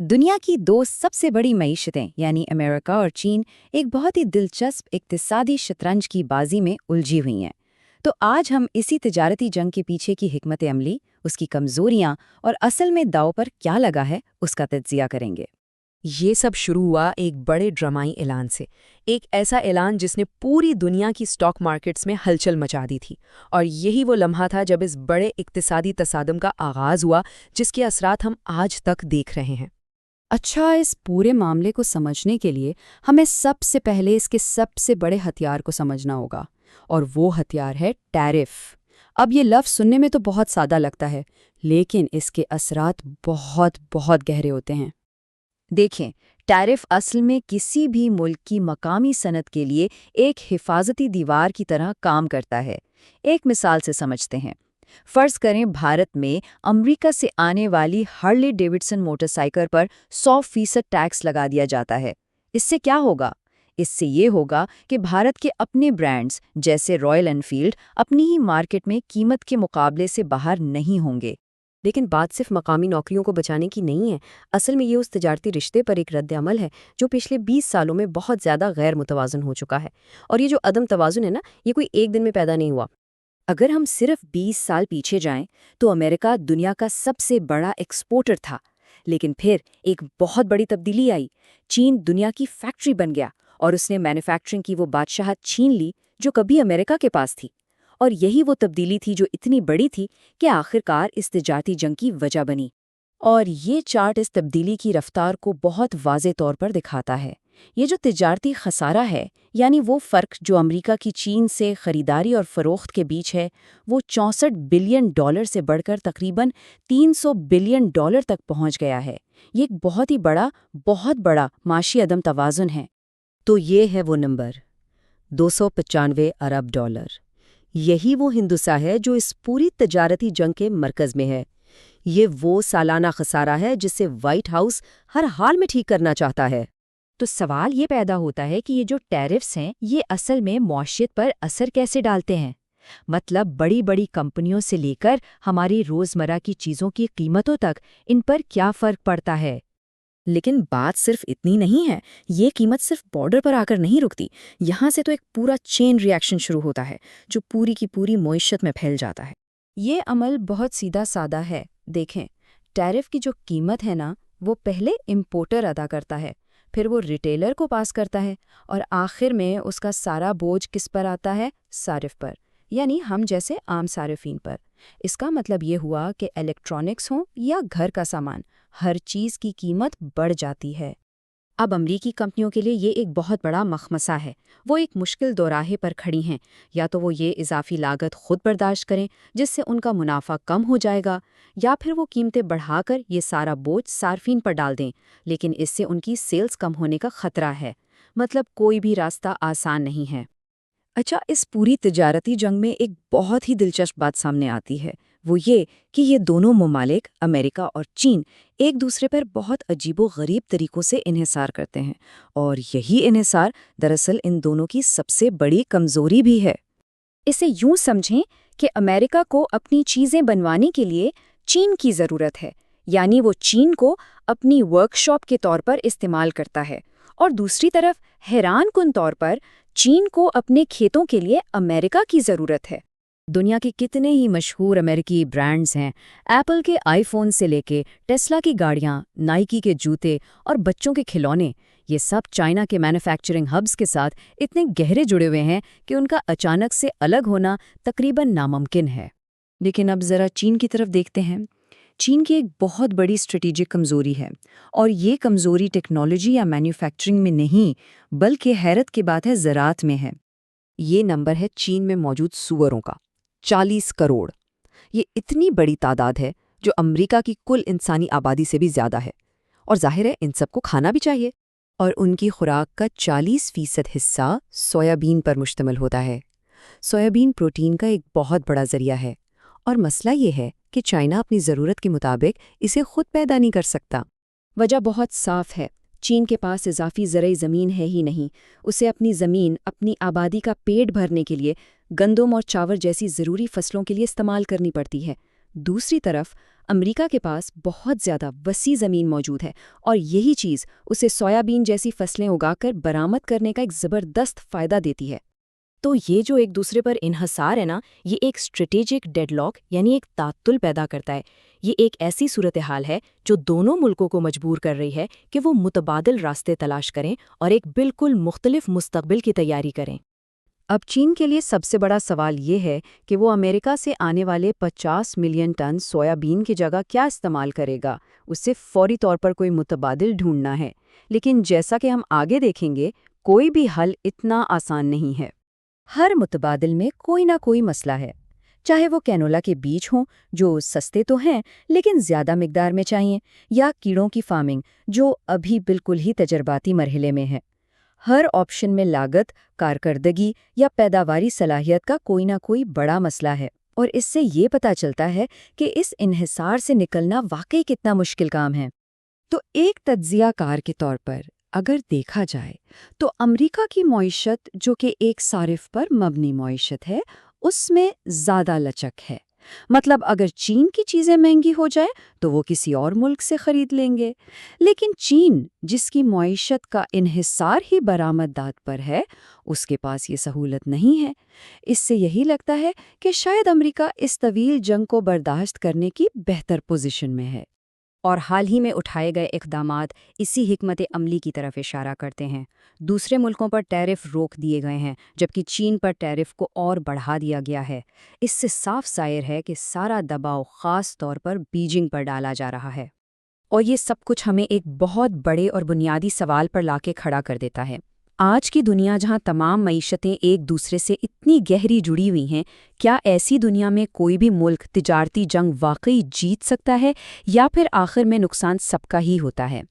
दुनिया की दो सबसे बड़ी मईशतें यानी अमेरिका और चीन एक बहुत ही दिलचस्प इक्तिसादी शतरंज की बाजी में उलझी हुई हैं। तो आज हम इसी तिजारती जंग के पीछे की हिकमत अमली, उसकी कमजोरियां और असल में दांव पर क्या लगा है उसका तज्जिया करेंगे। ये सब शुरू हुआ एक बड़े ड्रामाई ऐलान से। एक ऐसा ऐलान जिसने पूरी दुनिया की स्टॉक मार्केट्स में हलचल मचा दी थी। और यही वो लम्हा था जब इस बड़े इक्तिसादी तसादम का आगाज हुआ जिसके असरात हम आज तक देख रहे हैं। अच्छा, इस पूरे मामले को समझने के लिए हमें सबसे पहले इसके सबसे बड़े हथियार को समझना होगा, और वो हथियार है टैरिफ। अब ये लफ्ज़ सुनने में तो बहुत सादा लगता है, लेकिन इसके असरात बहुत बहुत गहरे होते हैं। देखें, टैरिफ असल में किसी भी मुल्क की मकामी सनत के लिए एक हिफाजती दीवार की तरह काम करता है। एक मिसाल से समझते हैं। फर्ज करें भारत में अमेरिका से आने वाली हार्ले डेविडसन मोटरसाइकिल पर 100% टैक्स लगा दिया जाता है। इससे क्या होगा? इससे ये होगा कि भारत के अपने ब्रांड्स जैसे रॉयल एनफील्ड अपनी ही मार्केट में कीमत के मुकाबले से बाहर नहीं होंगे। लेकिन बात सिर्फ मकामी नौकरियों को बचाने की नहीं है। असल में ये उस तजारती रिश्ते पर एक रद्द-ए-अमल है जो पिछले 20 सालों में बहुत ज़्यादा गैर मुतवाज़न हो चुका है। और ये जो अदम तवाज़ुन है ना, ये कोई एक दिन में पैदा नहीं हुआ। अगर हम सिर्फ 20 साल पीछे जाएं, तो अमेरिका दुनिया का सबसे बड़ा एक्सपोर्टर था। लेकिन फिर एक बहुत बड़ी तब्दीली आई। चीन दुनिया की फैक्ट्री बन गया और उसने मैन्युफैक्चरिंग की वो बादशाहत छीन ली जो कभी अमेरिका के पास थी। और यही वो तब्दीली थी जो इतनी बड़ी थी कि आखिरकार इस तिजारती जंग की वजह बनी। और ये चार्ट इस तब्दीली की रफ्तार को बहुत वाज़े तौर पर दिखाता है। ये जो तिजारती खसारा है, यानी वो फ़र्क जो अमेरिका की चीन से ख़रीदारी और फ़रोख्त के बीच है, वो $64 बिलियन से बढ़कर तकरीबन $300 बिलियन तक पहुंच गया है। ये एक बहुत बड़ा माशी अदम तवाज़ुन है। तो ये है वो नंबर, $295 अरब। यही वो हिंदुसा है जो इस पूरी तजारती जंग के मरकज़ में है। ये वो सालाना खसारा है जिसे व्हाइट हाउस हर हाल में ठीक करना चाहता है। तो सवाल ये पैदा होता है कि ये जो टैरिफ्स हैं, ये असल में मौशियत पर असर कैसे डालते हैं? मतलब बड़ी बड़ी कंपनियों से लेकर हमारी रोज़मर्रा की चीज़ों की कीमतों तक इन पर क्या फ़र्क पड़ता है? लेकिन बात सिर्फ इतनी नहीं है। ये कीमत सिर्फ बॉर्डर पर आकर नहीं रुकती। यहाँ से तो एक पूरा चेन रिएक्शन शुरू होता है जो पूरी की पूरी मईशत में फैल जाता है। ये अमल बहुत सीधा सादा है। देखें, टैरिफ की जो कीमत है ना, वो पहले इम्पोर्टर अदा करता है, फिर वो रिटेलर को पास करता है, और आखिर में उसका सारा बोझ किस पर आता है? सारिफ पर, यानी हम जैसे आम सारिफीन पर। इसका मतलब ये हुआ कि इलेक्ट्रॉनिक्स हो या घर का सामान, हर चीज़ की कीमत बढ़ जाती है। अब अमरीकी कंपनियों के लिए ये एक बहुत बड़ा मखमसा है। वो एक मुश्किल दोराहे पर खड़ी हैं। या तो वो ये इजाफी लागत खुद बर्दाश्त करें जिससे उनका मुनाफा कम हो जाएगा, या फिर वो कीमतें बढ़ाकर ये सारा बोझ सार्फिन पर डाल दें, लेकिन इससे उनकी सेल्स कम होने का खतरा है। मतलब कोई भी रास्ता आसान नहीं है। अच्छा, इस पूरी तिजारती जंग में एक बहुत ही दिलचस्प बात सामने आती है। वो ये कि ये दोनों ममालिक अमेरिका और चीन एक दूसरे पर बहुत अजीबो-गरीब तरीकों से इन्हिसार करते हैं, और यही इन्हिसार दरअसल इन दोनों की सबसे बड़ी कमजोरी भी है। इसे यूं समझें कि अमेरिका को अपनी चीज़ें बनवाने के लिए चीन की ज़रूरत है, यानी वो चीन को अपनी वर्कशॉप के तौर पर इस्तेमाल करता है, और दूसरी तरफ हैरानकुन तौर पर चीन को अपने खेतों के लिए अमेरिका की ज़रूरत है। दुनिया के कितने ही मशहूर अमेरिकी ब्रांड्स हैं, एप्पल के आईफोन से लेके टेस्ला की गाड़ियाँ, नाइकी के जूते और बच्चों के खिलौने, ये सब चाइना के मैन्युफैक्चरिंग हब्स के साथ इतने गहरे जुड़े हुए हैं कि उनका अचानक से अलग होना तकरीबन नामुमकिन है। लेकिन अब ज़रा चीन की तरफ देखते हैं। चीन की एक बहुत बड़ी स्ट्रेटेजिक कमज़ोरी है, और ये कमज़ोरी टेक्नोलॉजी या मैन्युफैक्चरिंग में नहीं, बल्कि हैरत की बात है ज़राअत में है। ये नंबर है चीन में मौजूद सूअरों का, 40 करोड़। ये इतनी बड़ी तादाद है जो अमेरिका की कुल इंसानी आबादी से भी ज़्यादा है, और जाहिर है इन सबको खाना भी चाहिए। और उनकी खुराक का 40% हिस्सा सोयाबीन पर मुश्तमिल होता है। सोयाबीन प्रोटीन का एक बहुत बड़ा ज़रिया है, और मसला ये है कि चाइना अपनी ज़रूरत के मुताबिक इसे खुद पैदा नहीं कर सकता। वजह बहुत साफ है। चीन के पास इजाफी ज़रई ज़मीन है ही नहीं। उसे अपनी ज़मीन अपनी आबादी का पेट भरने के लिए गंदम और चावल जैसी ज़रूरी फसलों के लिए इस्तेमाल करनी पड़ती है। دوسری طرف امریکہ کے پاس بہت زیادہ وسیع زمین موجود ہے اور یہی چیز اسے سویابین جیسی فصلیں اگا کر برآمد کرنے کا ایک زبردست فائدہ دیتی ہے۔ تو یہ جو ایک دوسرے پر انحصار ہے نا، یہ ایک اسٹریٹجک ڈیڈ لاک یعنی ایک تعطل پیدا کرتا ہے۔ یہ ایک ایسی صورتحال ہے جو دونوں ملکوں کو مجبور کر رہی ہے کہ وہ متبادل راستے تلاش کریں اور ایک بالکل مختلف مستقبل کی تیاری کریں۔ اب چین کے لیے سب سے بڑا سوال یہ ہے کہ وہ امریکہ سے آنے والے 50 ملین ٹن سویابین کی جگہ کیا استعمال کرے گا۔ اسے فوری طور پر کوئی متبادل ڈھونڈنا ہے، لیکن جیسا کہ ہم آگے دیکھیں گے، کوئی بھی حل اتنا آسان نہیں ہے۔ ہر متبادل میں کوئی نہ کوئی مسئلہ ہے، چاہے وہ کینولا کے بیج ہوں جو سستے تو ہیں لیکن زیادہ مقدار میں چاہیے، یا کیڑوں کی فارمنگ جو ابھی بالکل ہی تجرباتی مرحلے میں ہے۔ ہر آپشن میں لاگت، کارکردگی یا پیداواری صلاحیت کا کوئی نہ کوئی بڑا مسئلہ ہے، اور اس سے یہ پتہ چلتا ہے کہ اس انحصار سے نکلنا واقعی کتنا مشکل کام ہے۔ تو ایک تجزیہ کار کے طور پر اگر دیکھا جائے تو امریکہ کی معیشت، جو کہ ایک صارف پر مبنی معیشت ہے، اس میں زیادہ لچک ہے۔ مطلب اگر چین کی چیزیں مہنگی ہو جائے تو وہ کسی اور ملک سے خرید لیں گے، لیکن چین جس کی معیشت کا انحصار ہی برآمدات پر ہے، اس کے پاس یہ سہولت نہیں ہے۔ اس سے یہی لگتا ہے کہ شاید امریکہ اس طویل جنگ کو برداشت کرنے کی بہتر پوزیشن میں ہے۔ اور حال ہی میں اٹھائے گئے اقدامات اسی حکمت عملی کی طرف اشارہ کرتے ہیں۔ دوسرے ملکوں پر ٹیرف روک دیے گئے ہیں، جبکہ چین پر ٹیرف کو اور بڑھا دیا گیا ہے۔ اس سے صاف ظاہر ہے کہ سارا دباؤ خاص طور پر بیجنگ پر ڈالا جا رہا ہے۔ اور یہ سب کچھ ہمیں ایک بہت بڑے اور بنیادی سوال پر لا کے کھڑا کر دیتا ہے۔ آج کی دنیا جہاں تمام معیشتیں ایک دوسرے سے اتنی گہری جڑی ہوئی ہیں، کیا ایسی دنیا میں کوئی بھی ملک تجارتی جنگ واقعی جیت سکتا ہے، یا پھر آخر میں نقصان سب کا ہی ہوتا ہے؟